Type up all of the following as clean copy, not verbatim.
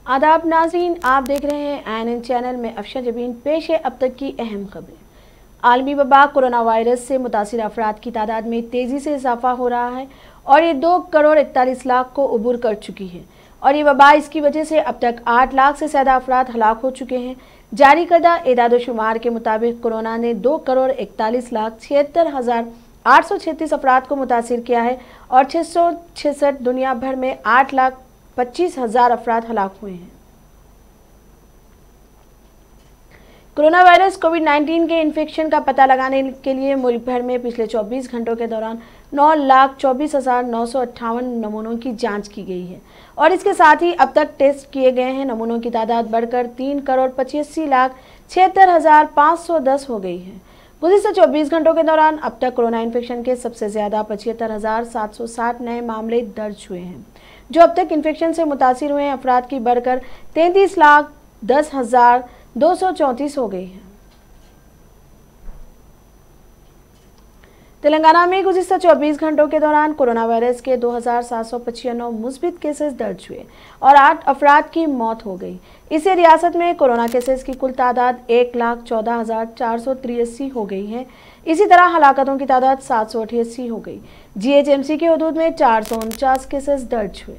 आदाब नाज़रीन, आप देख रहे हैं ANN चैनल में। अफशा जबीन पेश है अब तक की अहम खबरें। आलमी वबा कोरोना वायरस से मुतासिर अफराद की तादाद में तेज़ी से इजाफा हो रहा है और ये 2 करोड़ 41 लाख को अबूर कर चुकी है और ये वबा इसकी वजह से अब तक 8 लाख से ज़्यादा अफराद हलाक हो चुके हैं। जारी करदा एदाद शुमार के मुताबिक कोरोना ने 2 करोड़ 41 लाख 76,836 अफराद को मुतासिर किया है और 666 दुनिया भर में 8,25,000 अफराद हलाक हुए हैं। कोरोना वायरस कोविड-19 के इन्फेक्शन का पता लगाने के लिए मुल्क भर में पिछले 24 घंटों के दौरान 9,24,958 नमूनों की जांच की गई है और इसके साथ ही अब तक टेस्ट किए गए हैं नमूनों की तादाद बढ़कर 3,85,76,510 हो गई है। गुज़िश्ता 24 घंटों के दौरान अब तक कोरोना इन्फेक्शन के सबसे ज़्यादा 75,760 नए मामले दर्ज हुए हैं, जो अब तक इन्फेक्शन से मुतासिर हुए अफराद की बढ़कर 33,10,234 हो गई है। तेलंगाना में गुज़िश्ता 24 घंटों के दौरान कोरोना वायरस के 2,795 मुस्बित केसेस दर्ज हुए और 8 अफराद की मौत हो गई। इससे रियासत में कोरोना केसेस की कुल तादाद 1,14,483 हो गई है। इसी तरह हलाकतों की तादाद 788 हो गई। GHMC के हदूद में 449 केसेस दर्ज हुए।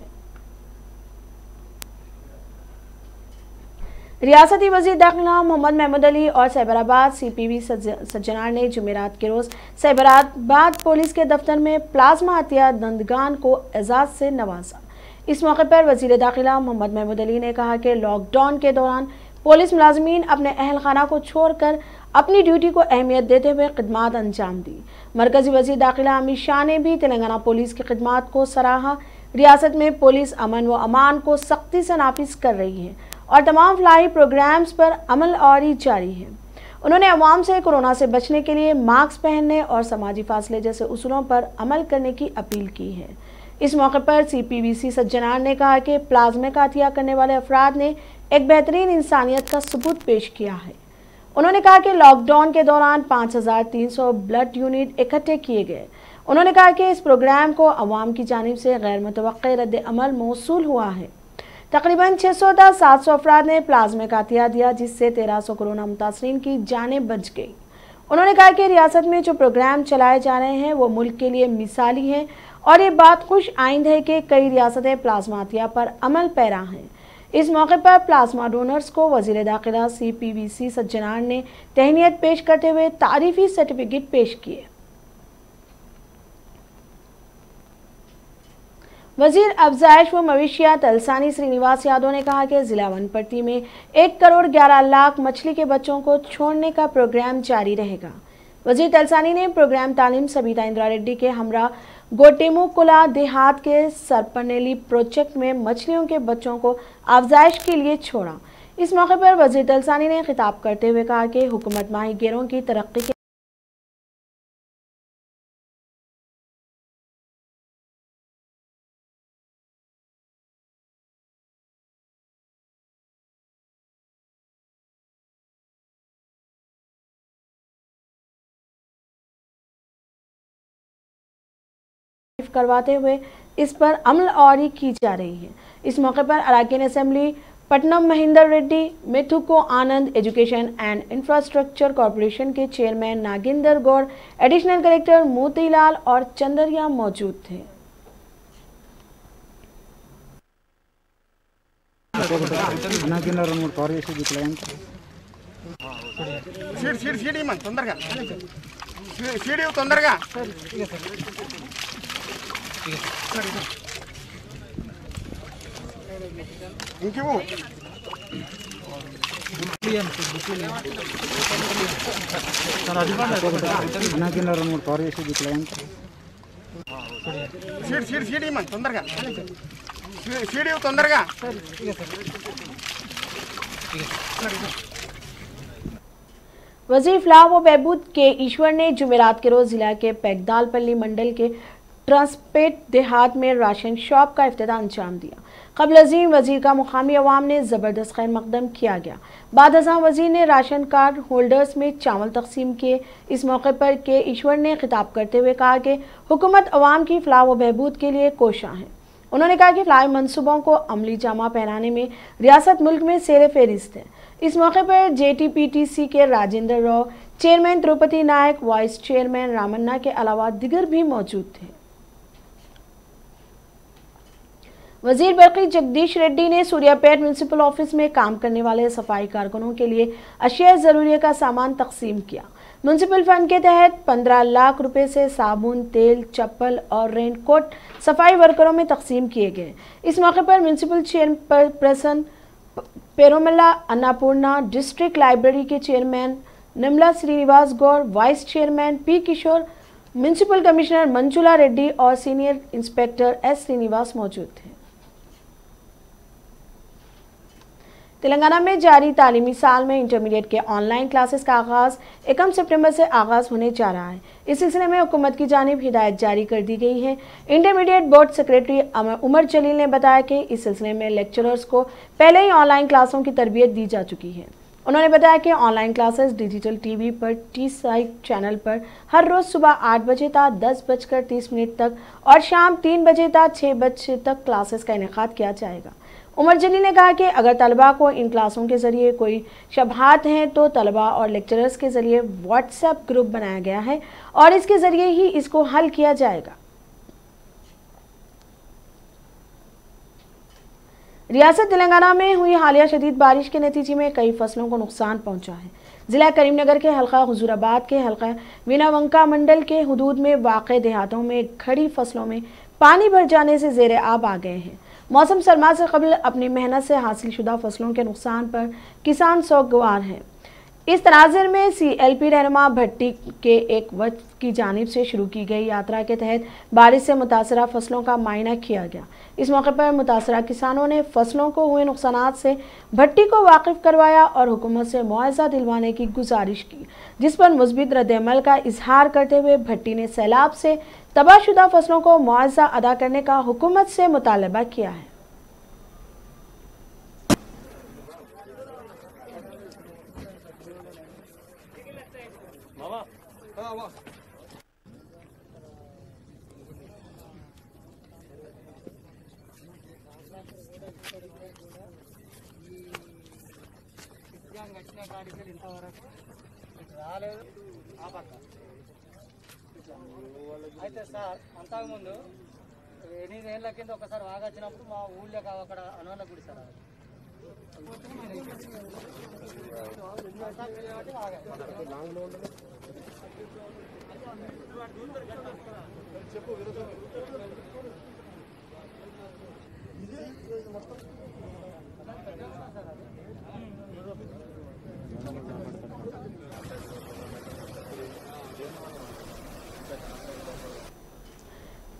रियासती वज़ीर दाखिला मोहम्मद महमूद अली और साइबराबाद CPV सज्जनार ने जुमेरात के रोज़ साइबराबाद पुलिस के दफ्तर में प्लाज्मा हथियार दंदगान को एजाज़ से नवाजा। इस मौके पर वज़ीर दाखिला मोहम्मद महमूद अली ने कहा कि लॉकडाउन के दौरान पुलिस मुलाजमीन अपने अहल खाना को छोड़कर अपनी ड्यूटी को अहमियत देते हुए खिदमात अंजाम दी। मरकजी वज़ीर दाखिला अमित शाह ने भी तेलंगाना पुलिस की खिदमात को सराहा। रियासत में पुलिस अमन व अमान को सख्ती से नाफिज कर रही है और तमाम फ्लाई प्रोग्राम्स पर अमल और जारी है। उन्होंने अवाम से कोरोना से बचने के लिए मास्क पहनने और समाजी फासले जैसे उसूलों पर अमल करने की अपील की है। इस मौके पर CPVC सज्जनार ने कहा कि प्लाज्मा का अतिया करने वाले अफराद ने एक बेहतरीन इंसानियत का सबूत पेश किया है। उन्होंने कहा कि लॉकडाउन के दौरान 5,300 ब्लड यूनिट इकट्ठे किए गए। उन्होंने कहा कि इस प्रोग्राम को अवाम की जानिब से गैर मुतवक्किल रद्द अमल मौसूल हुआ है। तकरीबन 600-700 अफराद ने प्लाज्मा का अतिया दिया, जिससे 1300 कोरोना मुतासरीन की जानें बच गई। उन्होंने कहा कि रियासत में जो प्रोग्राम चलाए जा रहे हैं वो मुल्क के लिए मिसाली है और ये बात खुश आइंद है कि कई रियासतें प्लाज्मा अतिया पर अमल पैरा हैं। इस मौके पर प्लाज्मा डोनर्स को वज़ीर दाखिला CPVC सज्जनार ने तहनीत पेश करते हुए तारीफी सर्टिफिकेट पेश किए। वज़ीर अफजाइश व मवेशियात तलसानी श्रीनिवास यादव ने कहा कि जिला वनपट्टी में 1 करोड़ 11 लाख मछली के बच्चों को छोड़ने का प्रोग्राम जारी रहेगा। वज़ीर तलसानी ने प्रोग्राम तालीम सबीता इंदिरा रेड्डी के हमरा गोटेमुकुला देहात के सरपनेली प्रोजेक्ट में मछलियों के बच्चों को अफजाइश के लिए छोड़ा। इस मौके पर वज़ीर तलसानी ने खिताब करते हुए कहा कि हुकूमत माहीगीरों की तरक्की के करवाते हुए इस पर अमल और की जा रही है। इस मौके पर अराकीन assembly Patnam Mahender Reddy, Methuku Anand, education and infrastructure corporation के chairman Nagender Goud, additional collector Motilal और चंदरिया मौजूद थे। वज़ीर फलाह व बहबूद के ईश्वर ने जुमेरात के रोज जिला के पैगदालपल्ली मंडल के ट्रांसपेट देहात में राशन शॉप का इफ्तिताह अंजाम दिया। कबल अज़ीम वज़ीर का मुकामी अवाम ने ज़बरदस्त खैर मकदम किया गया। बाद अज़ां वज़ीर ने राशन कार्ड होल्डर्स में चावल तकसीम किए। इस मौके पर के ईश्वर ने खिताब करते हुए कहा कि हुकूमत अवाम की फलाह व बहबूद के लिए कोशां है। उन्होंने कहा कि फ्लाई मंसूबों को अमली जामा पहनाने में रियासत मुल्क में सेरे फेरिस्त है। इस मौके पर JTPTC के राजेंद्र राव, चेयरमैन द्रौपदी नायक, वाइस चेयरमैन रामन्ना के अलावा दिगर भी मौजूद थे। वजीर बरकी जगदीश रेड्डी ने सूर्यापेट म्यूनिसिपल ऑफिस में काम करने वाले सफाई कारकुनों के लिए अशिया ज़रूरिया का सामान तकसीम किया। म्यूनिसिपल फंड के तहत 15 लाख रुपए से साबुन, तेल, चप्पल और रेनकोट सफाई वर्करों में तकसीम किए गए। इस मौके पर municipal chairperson Peromalla Annapurna, district library के chairman Nimla Srinivas Goud, vice chairman P Kishore, municipal commissioner Manjula Reddy और सीनियर इंस्पेक्टर S श्रीनिवास मौजूद थे। तेलंगाना में जारी तालीमी साल में इंटरमीडिएट के ऑनलाइन क्लासेस का आगाज 1 सितंबर से आगाज होने जा रहा है। इस सिलसिले में हुकूमत की जानिब हिदायत जारी कर दी गई है। इंटरमीडिएट बोर्ड सेक्रेटरी उमर जलील ने बताया कि इस सिलसिले में लेक्चरर्स को पहले ही ऑनलाइन क्लासों की तरबियत दी जा चुकी है। उन्होंने बताया कि ऑनलाइन क्लासेस डिजिटल टीवी पर T-साइट चैनल पर हर रोज सुबह 8 बजे तक 10:30 तक और शाम 3 बजे तक 6 बजे तक क्लासेस का इनेकाद किया जाएगा। उमर जलील ने कहा कि अगर तलबा को इन क्लासों के जरिए कोई शबहात हैं तो तलबा और लेक्चरर्स के जरिए व्हाट्सएप ग्रुप बनाया गया है और इसके जरिए ही इसको हल किया जाएगा। रियासत तेलंगाना में हुई हालिया शदीद बारिश के नतीजे में कई फसलों को नुकसान पहुंचा है। जिला करीमनगर के हल्का हुजूराबाद के हल्का वीनावंका मंडल के हुदूद में वाक़े देहातों में खड़ी फसलों में पानी भर जाने से ज़ेरे आब आ गए हैं। मौसम सरमा से कबल अपनी मेहनत से हासिल शुदा फसलों के नुकसान पर किसान सोगवार हैं। इस तनाज़ुर में CLP रहनुमा भट्टी के एक वक्त की जानिब से शुरू की गई यात्रा के तहत बारिश से मुतासरा फसलों का मायना किया गया। इस मौके पर मुतासरा किसानों ने फसलों को हुए नुकसानात से भट्टी को वाकिफ करवाया और हुकूमत से मुआवजा दिलवाने की गुजारिश की, जिस पर मुस्बित रद्द-ए-अमल का इजहार करते हुए भट्टी ने सैलाब से तबाहशुदा फसलों को मुआवजा अदा करने का हुकूमत से मुतालबा किया है। అయితే సార్ అంతకుముందు 8 ఏళ్ల కింద ఒకసారి వాగా వచ్చినప్పుడు మా ఊళ్ళో అక్కడ అనవల గుడి సార్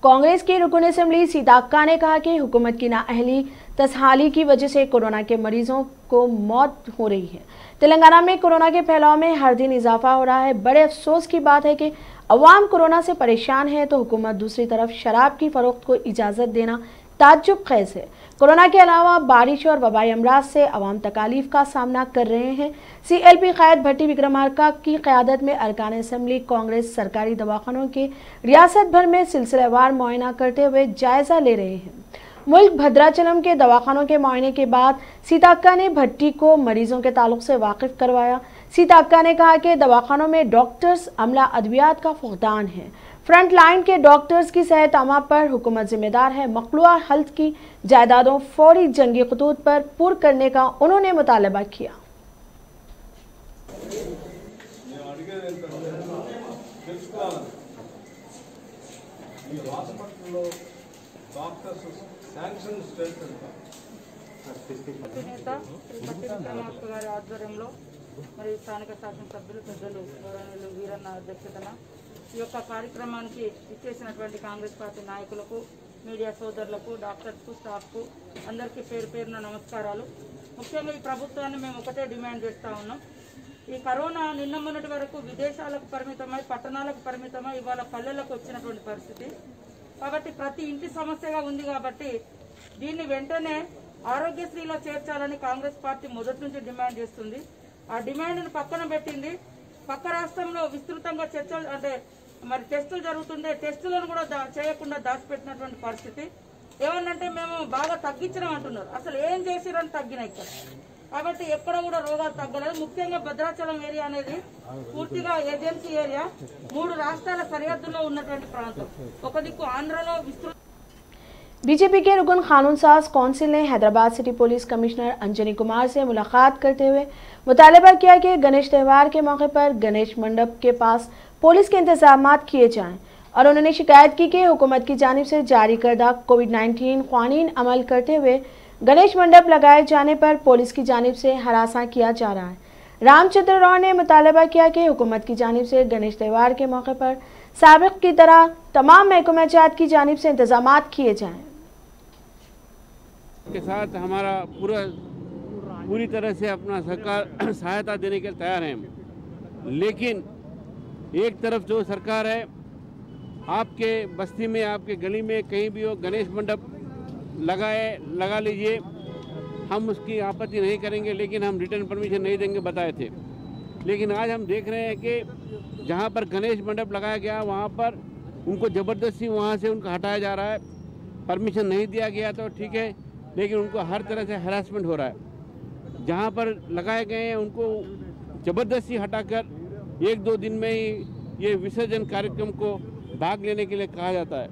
कांग्रेस की रुकन असेंबली सीता अक्का ने कहा कि हुकूमत की नाअहली तसहाली की वजह से कोरोना के मरीजों को मौत हो रही है। तेलंगाना में कोरोना के फैलाव में हर दिन इजाफा हो रहा है। बड़े अफसोस की बात है कि अवाम कोरोना से परेशान है तो हुकूमत दूसरी तरफ शराब की फरोख्त को इजाज़त देना ताज्जुब खेज है। कोरोना के अलावा बारिश और वबाई अमराज से अवाम तकालीफ का सामना कर रहे हैं। CLP क़ायद भट्टी विक्रमार्का की क़यादत में अरकान असेंबली कांग्रेस सरकारी दवाखानों के रियासत भर में सिलसिलेवार मुआयना करते हुए जायजा ले रहे हैं। मुल्क भद्राचलम के दवाखानों के मुआयने के बाद सीता अक्का ने भट्टी को मरीजों के ताल्लुक से वाकिफ करवाया। सीता अक्का ने कहा कि दवाखानों में डॉक्टर्स, अमला, अद्वियात का फुकदान है। फ्रंट लाइन के डॉक्टर्स की सेहत आमा पर हुकूमत जिम्मेदार है। मखलूआ हेल्थ की जायदादों फौरी जंगी खतूत पर पुर करने का उन्होंने मुतालबा किया। మరియు స్థానిక శాసనసభ్యులు పెద్దలు గౌరవనీయులు వీరన్న అధ్యక్షతన ఈ యొక్క కార్యక్రమానికి ఇచ్చేసినటువంటి కాంగ్రెస్ పార్టీ నాయకులకు, మీడియా సోదరులకు, డాక్టర్స్కు, స్టాఫ్కు అందరికీ పేరు పేరున నమస్కారాలు. ముఖ్యంగా ఈ ప్రభుత్వాన్ని మేము ఒకటే డిమాండ్ చేస్తూ ఉన్నాం. ఈ కరోనా నిన్న మొన్నటి వరకు విదేశాలకు పరిమితమై, పట్టణాలకు పరిమితమై ఇవాళ పల్లెలకు వచ్చినటువంటి పరిస్థితి. కాబట్టి ప్రతి ఇంటి సమస్యగా ఉంది. కాబట్టి దీన్ని వెంటనే ఆరోగ్యశ్రీలో చేర్చాలని కాంగ్రెస్ పార్టీ మొదటి నుంచి డిమాండ్ చేస్తుంది. ఆ డిమాండ్ను పక్కన పెట్టింది. పక్క రాష్ట్రంలో విస్తృతంగా చర్చలు అంటే మరి టెస్టులు జరుగుతుండే, టెస్టులను కూడా చేయకుండా దాచిపెట్టినటువంటి పరిస్థితి. ఏమన్నంటే మేము బాగా తగ్గించడం అంటున్నారు. అసలు ఏం చేసిరని తగ్గినాయి ఇక్కడ. కాబట్టి ఎక్కడ కూడా రోగాలు తగ్గలేదు. ముఖ్యంగా భద్రాచలం ఏరియా అనేది పూర్తిగా ఏజెన్సీ ఏరియా, 3 రాష్ట్రాల సరిహద్దులో ఉన్నటువంటి ప్రాంతం. ఒక దిక్కు ఆంధ్రలో విస్తృత बीजेपी के रुकन कानून साज कौंसिल ने Hyderabad city police commissioner Anjani Kumar से मुलाकात करते हुए मुतालबा किया कि गणेश त्यौहार के मौके पर गणेश मंडप के पास पुलिस के इंतजाम किए जाएं और उन्होंने शिकायत की कि हुकूमत की जानिब से जारी करदा कोविड-19 कानून अमल करते हुए गणेश मंडप लगाए जाने पर पुलिस की जानिब से हरासा किया जा रहा है। रामचंद्र राव ने मुतालबा किया कि हुकूमत की जानिब से गणेश त्यौहार के मौके पर साबिक की तरह तमाम महकमा जात की जानिब से इंतजाम किए जाएं। के साथ हमारा पूरी तरह से अपना सरकार सहायता देने के लिए तैयार है, लेकिन एक तरफ जो सरकार है, आपके बस्ती में, आपके गली में कहीं भी हो गणेश मंडप लगा लीजिए, हम उसकी आपत्ति नहीं करेंगे, लेकिन हम रिटर्न परमिशन नहीं देंगे बताए थे। लेकिन आज हम देख रहे हैं कि जहां पर गणेश मंडप लगाया गया वहां पर उनको ज़बरदस्ती वहां से उनको हटाया जा रहा है। परमिशन नहीं दिया गया तो ठीक है, लेकिन उनको हर तरह से हरासमेंट हो रहा है। जहां पर लगाए गए हैं उनको ज़बरदस्ती हटाकर 1-2 दिन में ही ये विसर्जन कार्यक्रम को भाग लेने के लिए कहा जाता है।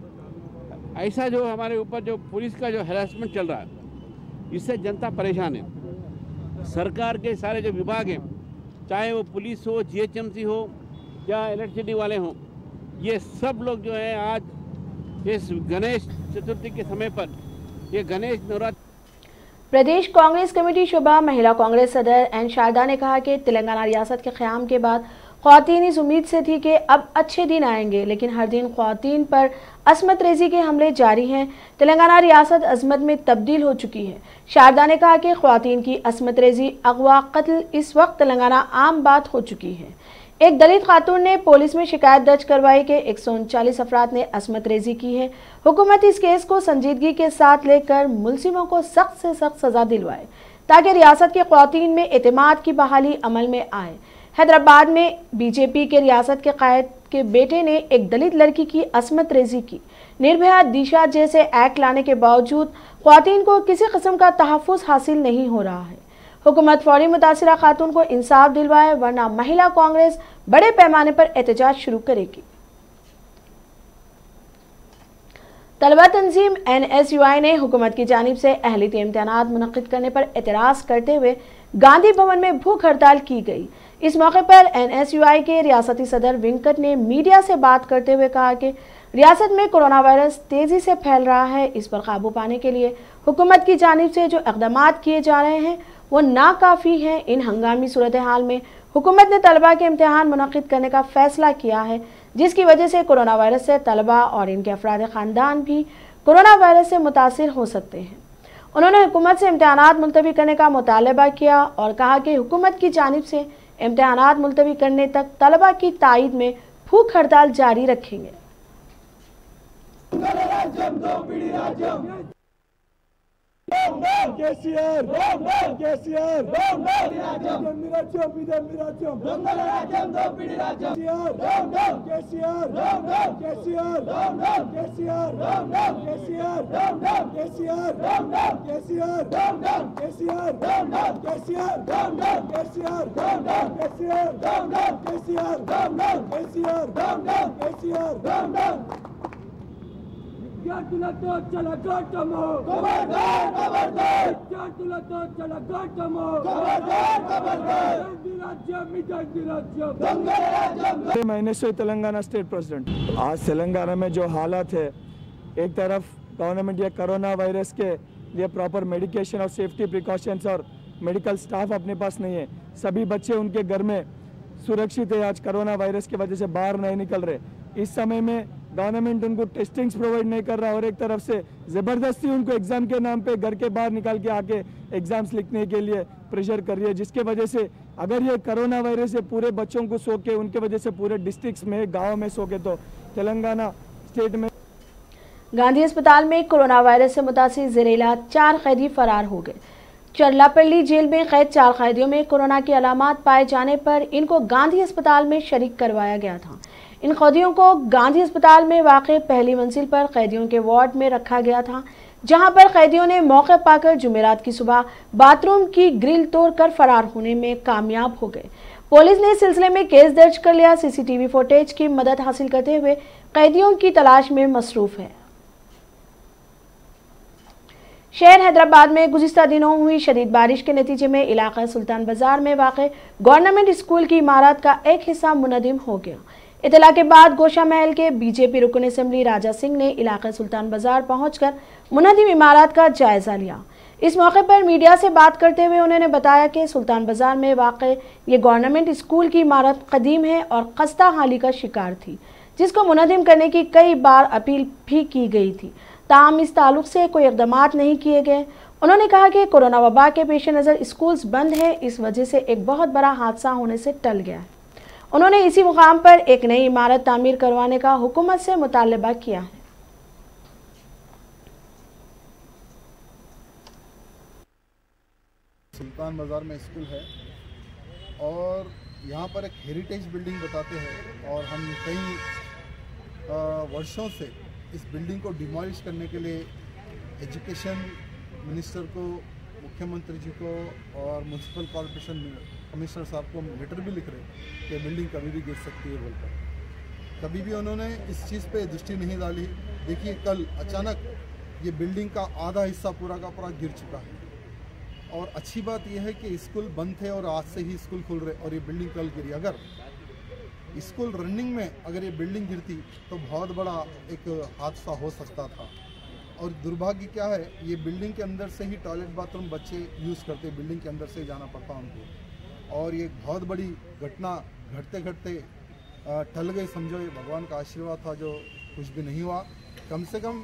ऐसा जो हमारे ऊपर जो पुलिस का जो हरासमेंट चल रहा है, इससे जनता परेशान है। सरकार के सारे जो विभाग हैं, चाहे वो पुलिस हो, GHMC हो या इलेक्ट्रिसिटी वाले हों, ये सब लोग जो हैं आज इस गणेश चतुर्थी के समय पर ये गणेश नवरात्र। प्रदेश कांग्रेस कमेटी शुबा महिला कांग्रेस सदर एन शारदा ने कहा कि तेलंगाना रियासत के क़याम के बाद ख़वातीन इस उम्मीद से थी कि अब अच्छे दिन आएंगे, लेकिन हर दिन ख़वातीन पर असमत रेजी के हमले जारी हैं। तेलंगाना रियासत अजमत में तब्दील हो चुकी है। शारदा ने कहा कि ख़वातीन की असमत रेजी, अगवा, कत्ल इस वक्त तेलंगाना आम बात हो चुकी है। एक दलित खातून ने पुलिस में शिकायत दर्ज करवाई कि 139 अफराद ने असमत रेजी की है। हुकूमत इस केस को संजीदगी के साथ लेकर मुलजिमों को सख्त से सख्त सजा दिलवाए ताकि रियासत के ख़वातीन में एतमाद की बहाली अमल में आए। हैदराबाद में बीजेपी के रियासत के कायद के बेटे ने एक दलित लड़की की असमत रेजी की। निर्भया, दिशा जैसे एक्ट लाने के बावजूद ख़वातीन को किसी किस्म का तहफ़्फ़ुज़ हासिल नहीं हो रहा है। हुकूमत फौरी मुतासिरा खातून को इंसाफ दिलवाए, वरना महिला कांग्रेस बड़े पैमाने पर एहतजाज शुरू करेगी। तलबा तंजीम NSUI ने हुकूमत की जानिब से अहलियत इम्तिहानात मुनक़िद करने पर एतराज़ करते हुए गांधी भवन में भूख हड़ताल की गई। इस मौके पर NSUI के रियासती सदर वेंकट ने मीडिया से बात करते हुए कहा कि रियासत में कोरोना वायरस तेज़ी से फैल रहा है। इस पर काबू पाने के लिए हुकूमत की जानिब से जो इक़दामात किए जा रहे हैं वो नाकाफ़ी हैं। इन हंगामी सूरत हाल में हुकूमत ने तलबा के इम्तिहान मुनक़िद करने का फ़ैसला किया है, जिसकी वजह से कोरोना वायरस से तलबा और इनके अफराद ख़ानदान भी कोरोना वायरस से मुतासिर हो सकते हैं। उन्होंने हुकूमत से इम्तिहानात मुलतवी करने का मुतालबा किया और कहा कि हुकूमत की जानिब से इम्तिहानात मुलतवी करने तक तलबा की तायद में भूख हड़ताल जारी रखेंगे। केसीआर केसीआर విద్యార్థులతో చెలగాటము ఖబర్దార్ ఖబర్దార్ విద్యార్థులతో చెలగాటము ఖబర్దార్ ఖబర్దార్ महीने से तेलंगाना स्टेट प्रेसिडेंट। आज तेलंगाना में जो हालात है, एक तरफ गवर्नमेंट ये कोरोना वायरस के लिए प्रॉपर मेडिकेशन और सेफ्टी प्रिकॉशंस और मेडिकल स्टाफ अपने पास नहीं है। सभी बच्चे उनके घर में सुरक्षित है। आज कोरोना वायरस की वजह से बाहर नहीं निकल रहे। इस समय में गवर्नमेंट उनको टेस्टिंग्स प्रोवाइड नहीं कर रहा और एक तरफ से ज़बरदस्ती उनको एग्ज़ाम के नाम पे घर के बाहर निकाल के आके एग्ज़ाम्स लिखने के लिए प्रेशर कर रही है, जिसके वजह से अगर ये कोरोना वायरस से पूरे बच्चों को सो के उनके वजह से पूरे डिस्ट्रिक्ट्स में, गाँव में सो के, तो तेलंगाना स्टेट में गांधी अस्पताल में कोरोना वायरस से मुतासिर ज़ेर-ए-इलाज 4 कैदी फरार हो गए। चरलापल्ली जेल में कैद 4 कैदियों में कोरोना की अलामात पाए जाने पर इनको गांधी अस्पताल में शरीक करवाया गया था। इन कैदियों को गांधी अस्पताल में वाक़ पहली मंजिल पर कैदियों के वार्ड में रखा गया था। जहां पर कैदियों ने मौके पाकर जुमेरात की सुबह बाथरूम की ग्रिल तोड़कर फरार होने में कामयाब हो गए। पुलिस ने इस सिलसिले में केस दर्ज कर लिया। सीसीटीवी फुटेज की मदद हासिल करते हुए कैदियों की तलाश में मसरूफ है। शहर हैदराबाद में गुज़िश्ता दिनों हुई शदीद बारिश के नतीजे में इलाका सुल्तान बाजार में वाक़े गवर्नमेंट स्कूल की इमारत का एक हिस्सा मुनहदिम हो गया। इतला के बाद गोशा महल के बीजेपी रुकन असेंबली राजा सिंह ने इलाका सुल्तान बाजार पहुंचकर मुनहदिम इमारत का जायजा लिया। इस मौके पर मीडिया से बात करते हुए उन्होंने बताया कि सुल्तान बाजार में वाक़े ये गवर्नमेंट स्कूल की इमारत कदीम है और खस्ता हाली का शिकार थी, जिसको मुनहदिम करने की कई बार अपील भी की गई थी, ताहम इस ताल्लुक से कोई इक़दामात नहीं किए गए। उन्होंने कहा कि कोरोना वबा के पेश नज़र स्कूल्स बंद है, इस वजह से एक बहुत बड़ा हादसा होने से टल गया है। उन्होंने इसी मुकाम पर एक नई इमारत तामीर करवाने का हुकूमत से मुतालबा किया है। सुल्तान बाजार में स्कूल है और यहाँ पर एक हेरिटेज बिल्डिंग बताते हैं और हम कई वर्षों से इस बिल्डिंग को डिमोलिश करने के लिए एजुकेशन मिनिस्टर को, मुख्यमंत्री जी को और म्यूनसिपल कॉर्पोरेशन कमिश्नर साहब को लेटर भी लिख रहे कि बिल्डिंग कभी भी गिर सकती है बोलकर। कभी भी उन्होंने इस चीज़ पे दृष्टि नहीं डाली। देखिए कल अचानक ये बिल्डिंग का आधा हिस्सा पूरा का पूरा गिर चुका है और अच्छी बात यह है कि स्कूल बंद थे और आज से ही स्कूल खुल रहे और ये बिल्डिंग कल गिरी। अगर स्कूल रनिंग में अगर ये बिल्डिंग गिरती तो बहुत बड़ा एक हादसा हो सकता था। और दुर्भाग्य क्या है, ये बिल्डिंग के अंदर से ही टॉयलेट बाथरूम बच्चे यूज़ करते, बिल्डिंग के अंदर से ही जाना पड़ता उनको और ये बहुत बड़ी घटना घटते घटते टल गई। समझो ये भगवान का आशीर्वाद था जो कुछ भी नहीं हुआ। कम से कम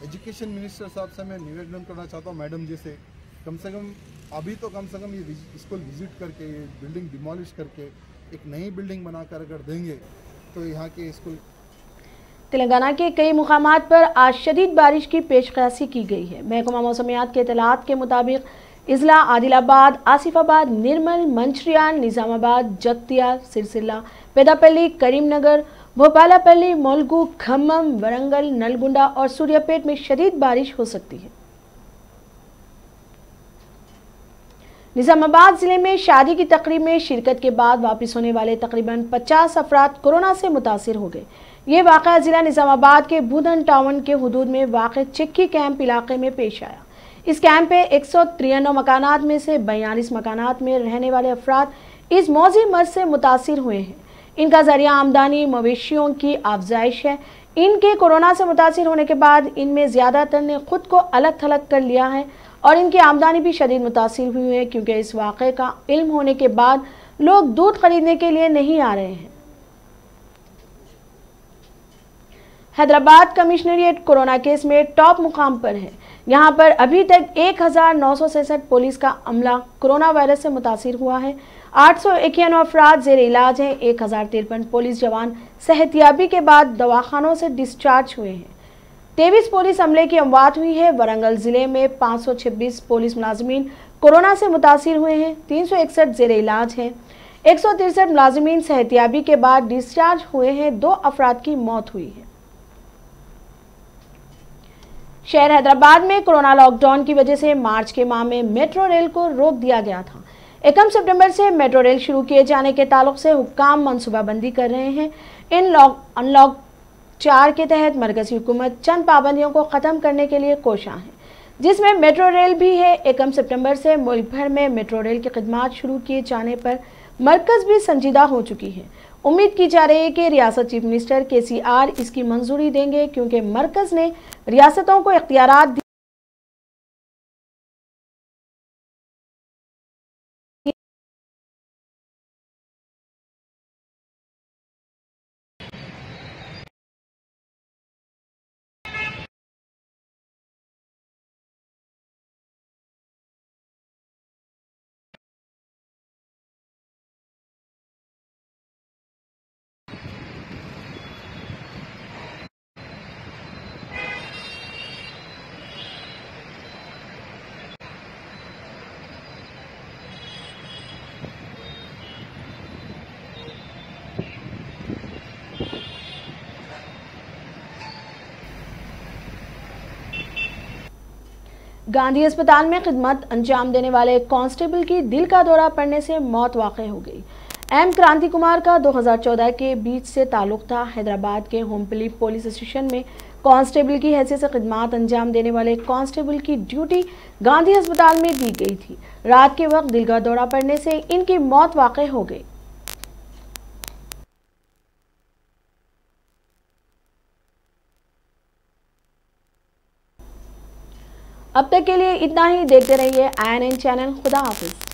एजुकेशन मिनिस्टर साहब से मैं निवेदन करना चाहता हूँ, मैडम जी से कम अभी तो कम से कम ये स्कूल विजिट करके ये बिल्डिंग डिमोलिश करके एक नई बिल्डिंग बनाकर अगर देंगे तो यहाँ के स्कूल। तेलंगाना के कई मुकामात पर आज शदीद बारिश की पेशकशी की गई है। महकमा मौसमियात के इतलात के मुताबिक इजला, आदिलाबाद, आसिफाबाद, निर्मल, मंचिर्याल, निजामाबाद, जगतियाल, सिरसिल्ला, पेदापल्ली, करीमनगर, भोपालापल्ली, मुलुगु, खम्मम, वरंगल, नलगुंडा और सूर्यापेट में शदीद बारिश हो सकती है। निजामाबाद जिले में शादी की तकरीब में शिरकत के बाद वापस होने वाले तकरीबन 50 अफराद कोरोना से मुतासिर हो गए। ये वाक़या जिला निजामाबाद के बुधन टाउन के हुदूद में वाक़े चिक्की कैंप इलाके में पेश आया। इस कैंप पे 193 मकानात में से 42 मकानात में रहने वाले अफराद इस मौजी मर्ज से मुतासिर हुए हैं। इनका जरिया आमदनी मवेशियों की अफजाइश है। इनके कोरोना से मुतासिर होने के बाद इनमें ज़्यादातर ने खुद को अलग थलग कर लिया है और इनकी आमदनी भी शदीद मुतासिर हुई है, क्योंकि इस वाक़े का इल्म होने के बाद लोग दूध खरीदने के लिए नहीं आ रहे हैं। हैदराबाद कमिश्नरेट कोरोना केस में टॉप मुकाम पर है। यहां पर अभी तक 1967 पुलिस का अमला कोरोना वायरस से मुतासिर हुआ है। 891 अफराद जेर इलाज हैं। 1053 पुलिस जवान सेहतियाबी के बाद दवाखानों से डिस्चार्ज हुए हैं। 23 पुलिस अमले की अमवात हुई है। वरंगल जिले में 526 पुलिस मुलाजमीन कोरोना से मुतासिर हुए हैं। 361 जेर इलाज हैं। 163 मुलाजमीन सेहतियाबी के बाद डिस्चार्ज हुए हैं। 2 अफराद की मौत हुई है। शहर हैदराबाद में कोरोना लॉकडाउन की वजह से मार्च के माह में मेट्रो रेल को रोक दिया गया था। 1 सितंबर से मेट्रो रेल शुरू किए जाने के ताल्लुक से हुक्काम मनसूबाबंदी कर रहे हैं। अनलॉक 4 के तहत मरकजी हुकूमत चंद पाबंदियों को ख़त्म करने के लिए कोशां है, जिसमें मेट्रो रेल भी है। 1 सितंबर से मुल्क भर में मेट्रो रेल की खिदमात शुरू किए जाने पर मरकज़ भी संजीदा हो चुकी है। उम्मीद की जा रही है कि रियासत चीफ मिनिस्टर KCR इसकी मंजूरी देंगे, क्योंकि मरकज़ ने रियासतों को इख्तियारात गांधी अस्पताल में खिदमत अंजाम देने वाले कांस्टेबल की दिल का दौरा पड़ने से मौत वाक़ई हो गई। एम क्रांति कुमार का 2014 के बीच से ताल्लुक था। हैदराबाद के होम्पली पुलिस स्टेशन में कांस्टेबल की हैसियत से खिदमत अंजाम देने वाले कांस्टेबल की ड्यूटी गांधी अस्पताल में दी गई थी। रात के वक्त दिल का दौरा पड़ने से इनकी मौत वाक़ई हो गई। अब तक के लिए इतना ही। देखते रहिए INN चैनल। खुदा हाफिज।